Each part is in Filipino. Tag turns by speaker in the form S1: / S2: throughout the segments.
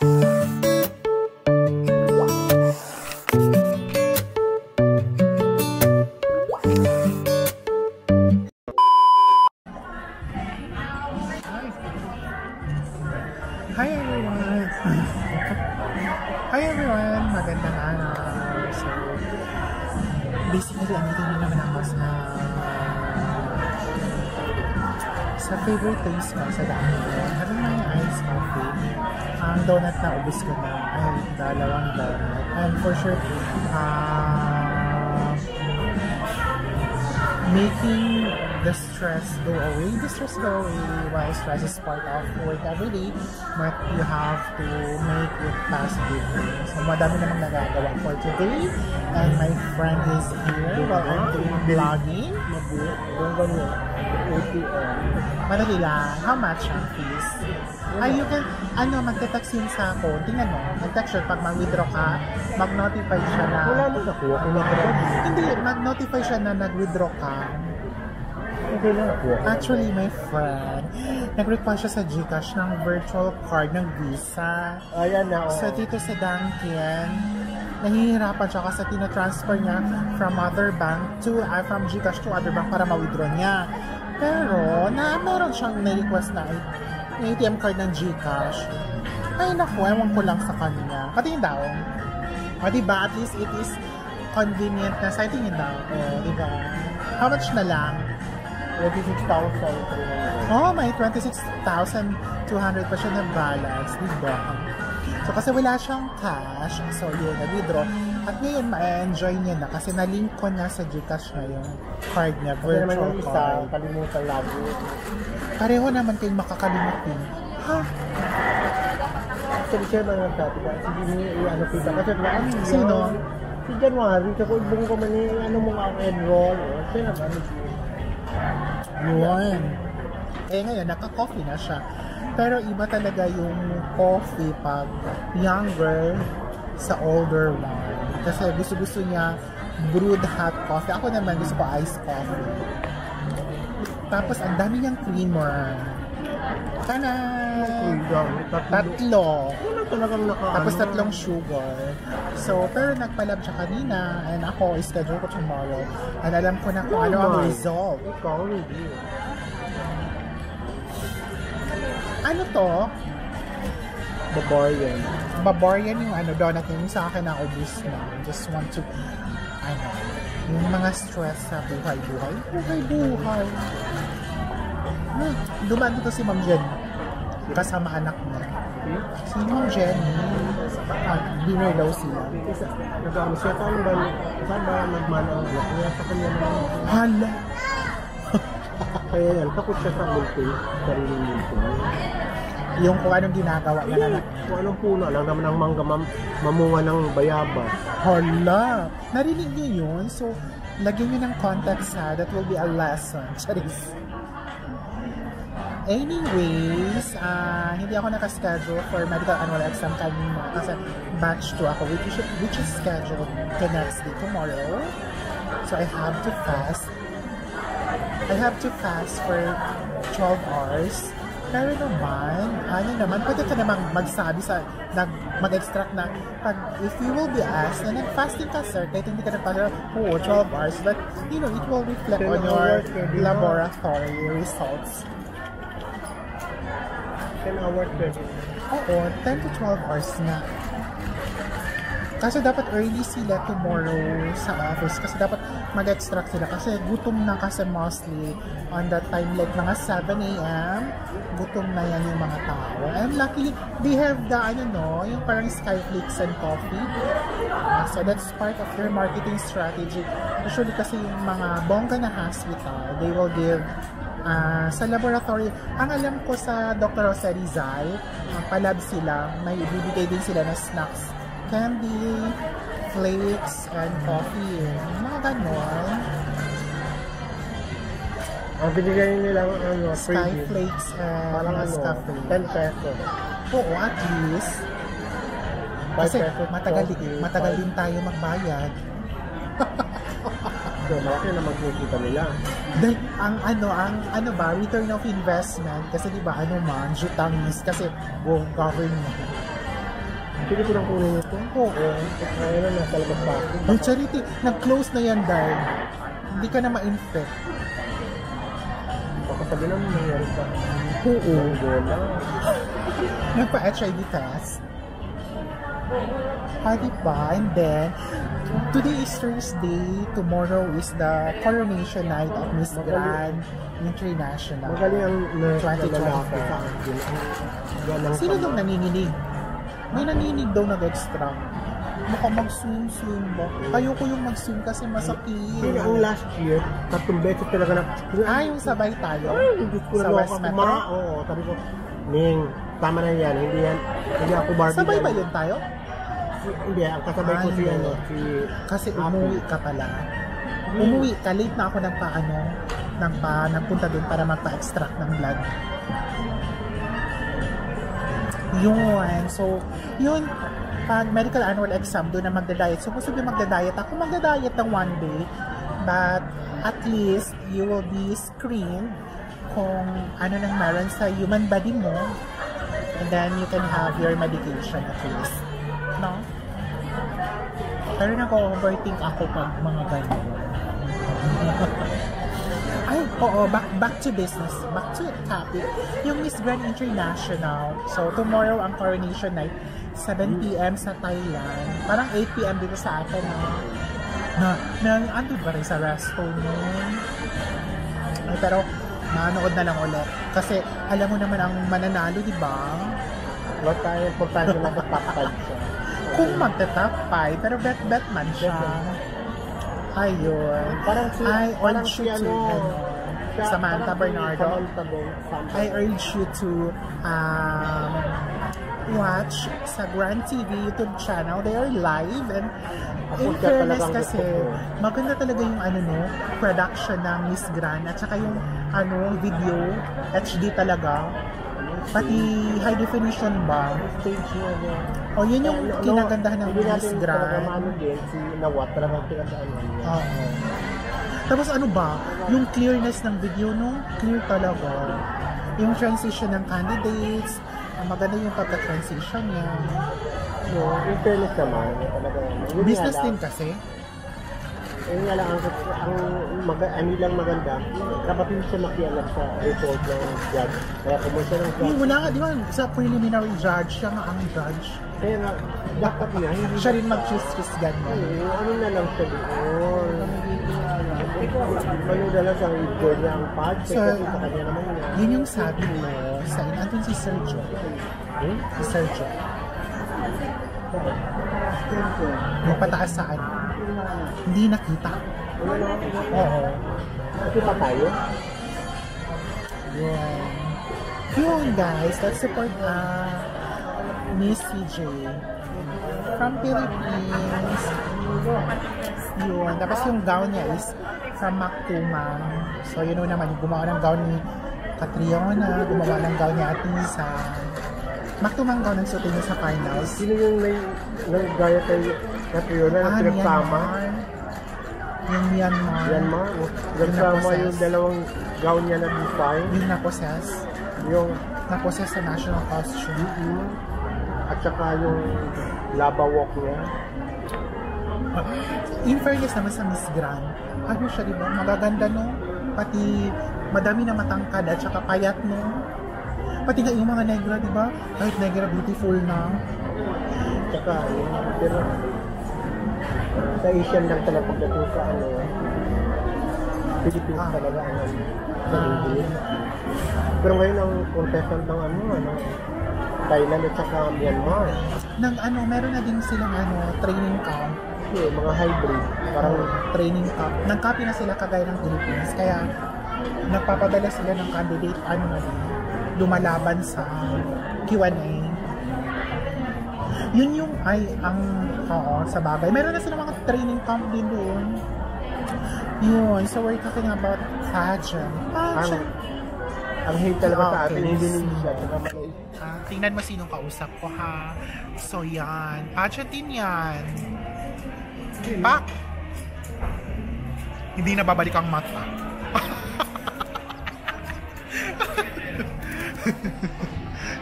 S1: Hi everyone! Hi everyone! Magandang araw! So, basically, andito na naman ako sa favorite place ko sa daan. Having my iced coffee. Ang donut na ubos ko na ay dalawang donut. And for sure, making the stress go away. The stress go away while stress is part of work every day, but you have to make it positive. So, madami namang nagagawa for today. And my friend is here while I'm doing vlogging. Madali lang. How much ang fees? Ay, you can, magte-text yun sa ako. Tingnan mo, mag-text yun. Pag mag-withdraw ka, mag-notify siya na...
S2: Wala mo nakuha kung withdraw.
S1: Hindi, mag-notify siya na nag-withdraw ka.
S2: Okay lang nakuha.
S1: Actually, my friend, nag-request siya sa Gcash ng virtual card ng Visa.
S2: Ayan na,
S1: So, dito sa Dunkin, nahihirapan siya kasi tina-transfer niya from other bank to, from Gcash to other bank para ma-withdraw niya. Pero, meron siyang na-request na ATM card ng Gcash. Ay, naku, ewan ko lang sa kanya. Patingin daw. O, diba? At least it is convenient na sa tingin daw. O, diba? How much na lang?
S2: 26,000.
S1: Oh, may 26,200 pa siya na balance. Diba? So, kasi wala siyang cash. So, yun, nag-withdraw. At ngayon, ma-enjoy niya na kasi na-link ko na sa Gcash na yung card niya, virtual card.
S2: Kalimutan lagi.
S1: Pareho naman kayong makakalimutin. Ha?
S2: Actually, siya ba nagsabi ka? Sige niya, ano kita. Kasi ano yun?
S1: Sino?
S2: Si January. Kasi kung ibang ko man ano mong enroll. Siya na ba?
S1: Yun. Eh ngayon, naka-coffee na siya. Pero iba talaga yung coffee pag younger sa older one. Kasi gusto-gusto niya brewed hot coffee. Ako naman gusto ko iced coffee. Tapos ang dami niyang creamer. Sana! Tatlo. Tapos tatlong sugar. So, pero nagpalab siya kanina and ako, schedule ko tomorrow. And alam ko na kung ano ang result.
S2: Ikaw, hindi.
S1: Ano to?
S2: Bavarian.
S1: Bavarian yung donut yung sa akin na ubus na. Just want to, yung mga stress sa buhay-buhay. Buhay-buhay. Dumaan dito si Ma'am Jenny. Kasama anak niya. Si Ma'am Jenny. Dinner daw sila.
S2: Nag-ano siya, saan ba nagmana ang block niya? Sa kanya naman.
S1: Hala!
S2: Kaya yan, takot siya sa multi. Sariling multi.
S1: Yung kung anong ginagawa na anak.
S2: Kung anong puno lang naman ang mangga mamunga ng bayabas.
S1: Hala! Narinig niyo yun? So, lagyan niyo ng context ha. That will be a lesson. Charis. Anyways, hindi ako nakaschedule for medical annual exam kanina kasi batch 2 ako which is scheduled the next day tomorrow. So I have to fast. I have to fast for 12 hours. Pero naman, pwede ka namang magsabi mag-extract na if you will be asked na nag-fasting ka sir, kahit hindi ka nagpasok, 12 hours, but it will reflect on your laboratory results.
S2: 10 hours pwede.
S1: Oo, 10 to 12 hours na. Kasi dapat early sila tomorrow sa office. Kasi dapat mag-extract sila. Kasi gutom na kasi mostly on that time like mga 7 a.m. Gutom na yan yung mga tao. And luckily, they have the yung parang skyflakes and coffee. So that's part of their marketing strategy. Usually kasi yung mga bongga na hospital, they will give sa laboratory, ang alam ko sa Dr. Jose Rizal, palab sila, may ibibigay din sila na snacks, candy, flakes, and coffee. Mga ganon.
S2: Ang binigay nilang
S1: Sky flakes and Nescafe.
S2: 10 pesos.
S1: Oo, at least. Kasi matagal din tayo magbayad.
S2: So, malaki na magkikita nila.
S1: Dahil ang return of investment, kasi diba, jutang is kasi government.
S2: Sige ko lang kunin ito.
S1: Oo.
S2: Kaya na, nasa labas pa ako.
S1: Yung Charity, nag-close na yan dahil hindi ka na ma-infect.
S2: Baka sabi naman nangyari pa.
S1: Oo.
S2: Bola.
S1: Nagpa-HIV test. Diba? And then, today is Thursday. Tomorrow is the coronation night of Miss Grand International.
S2: Magaling ang nurse na
S1: 2024.
S2: lalaki sa akin.
S1: Sino daw nanginginig? May nanginginig daw nag-extra. Mukhang mag-swim ba? Ayoko yung mag-swim kasi masakit.
S2: Yun ang last year, 3 beses talaga na...
S1: Yung sabay tayo?
S2: Ay, hindi ko
S1: sa
S2: na
S1: West
S2: ako
S1: Metro?
S2: Oo, sabi ko, Ning, tama na yan, hindi ako Barbie.
S1: Sabay ba yun tayo?
S2: Hindi, ang kasabay ko si ano, si...
S1: Kasi umuwi ka pala. Umuwi ka, late na ako nagpunta dun para magpa-extract ng blood. Yun. So, yun, pag medical annual exam, doon na magda-diet. Supposed to be magda-diet. Ako magda-diet ng 1 day. But, at least, you will be screened kung ano nang meron sa human body mo. And then, you can have your medication at least. No? Pero nag-overthink ako pag mga ganyan. Ay, oo, back to business. Back to topic. Yung Miss Grand International. So, tomorrow ang coronation night. 7 p.m. sa Thailand. Parang 8 p.m. dito sa atin. Ando ba rin sa resto nun? Ay, pero, manood na lang ulit. Kasi, alam mo naman ang mananalo, di ba?
S2: Wala tayo, importante na top 5 siya.
S1: Kung magta-top 5, pero bet man siya. Ayun.
S2: Parang si,
S1: I
S2: parang
S1: urge
S2: si
S1: you to, Samantha
S2: parang
S1: Bernardo, I urge you to watch sa Grand TV YouTube channel. They are live and in fairness kasi maganda talaga yung production ng Miss Grand at saka yung video HD talaga. Pati high definition ba?
S2: Stage niya.
S1: O yun yung kinagandahan ng Miss Grand.
S2: Si Nawat talagang pinagdaan niya.
S1: Oo. Tapos ano ba? Yung clearness ng video, no? Clear talaga. Yung transition ng candidates, maganda yung pagka-transition niya.
S2: In fairness naman, talaga.
S1: Business din kasi.
S2: Yun nga lang, ang lang maganda, dapat hindi siya makialam sa result ng judge. Kaya kung siya ng judge...
S1: Wala nga, di ba? Sa preliminary judge, siya nga ang judge.
S2: Kaya nga, dapat niya, hindi...
S1: Siya rin mag-choose ganyan.
S2: Ano na lang siya doon? Ano na lang sa record niya ang pad?
S1: So,
S2: kasi sa kanya naman niya.
S1: Yun yung sabi mo sa inantun si Sergio. Si Sergio. Yung pataas saan? Hindi nakita. Oo.
S2: Nakita tayo?
S1: Yun guys, let's support Miss CJ from Philippines. Yun. Tapos yung gown niya is from Mactumang. So you know naman, gumawa ng gown ni Catriona, gumawa ng gown ni Atisa. Mactumang gown ang suotin niya sa finals.
S2: Sino yung nag-gaya kay Catriona na pinagsama?
S1: Yung Myanmar.
S2: Nagsama yung dalawang gown niya na design.
S1: Yung na-possess.
S2: Yung
S1: na-possess sa national costume.
S2: At saka yung lava walk niya.
S1: In fairness naman sa Miss Grand, ano siya diba? Magaganda no? Pati madami na matangkad at saka payat no? Pati nga yung mga negra diba? Kahit negra beautiful na.
S2: Tsaka pero sa Asian lang talaga pagdating sa Philippines talaga sa English. Pero ngayon ang contestant ng Thailand at saka Myanmar.
S1: Meron na din silang training camp.
S2: Mga hybrid.
S1: Parang training camp. Nag-copy na sila kagaya ng Philippines. Kaya nagpapadala sila ng candidate lumalaban sa Q&A. Yun yung sa bagay. Meron na sila mga training camp din doon. Yun. So we're talking about pageant.
S2: Ang hate talaga sa atin, Indonesia.
S1: Tingnan mo sinong kausap ko ha. So yan. Pageant din yan. Pak! Hindi na babalik ang mata.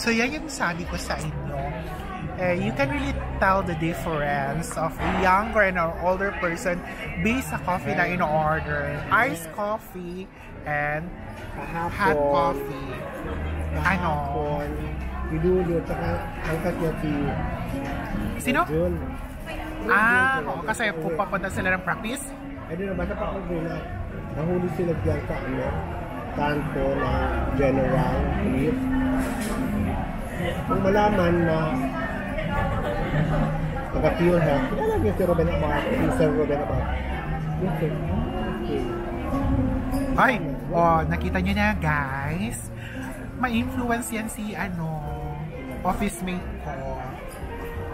S1: So yan yung sabi ko sa inyo. you can really tell the difference of a younger and an older person based sa coffee na in-order. Iced coffee and hot coffee.
S2: Kahapon, Pidulo, tsaka angkat niya si
S1: Sino?
S2: Jun.
S1: Oo, kasi pupapunta sila ng practice?
S2: Ay, doon nabasa pa ako doon na nahuli sila dyan sa kanto ng General Police. Kung malaman na taga-pure health, kaya lang yung si Ruben Abad, si Sir Ruben Abad.
S1: Ay, nakita nyo na guys. Ma-influence yan si office mate ko.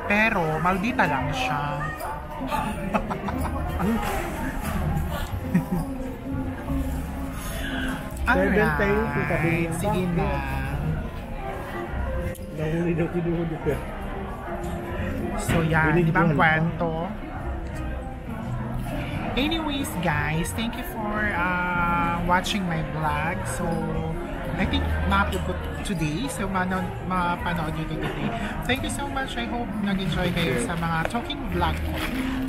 S1: Pero, maldita lang siya. Alright, sige na.
S2: Nahuli daw kinuhuli ko.
S1: So yan, di ba ang kwento? Anyways guys, thank you for watching my vlog. So, I think ma-upload today. So, mapanood nyo today. Thank you so much. I hope nag-enjoy kayo sa mga talking vlog ko.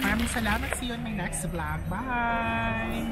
S1: Maraming salamat. See you on my next vlog. Bye!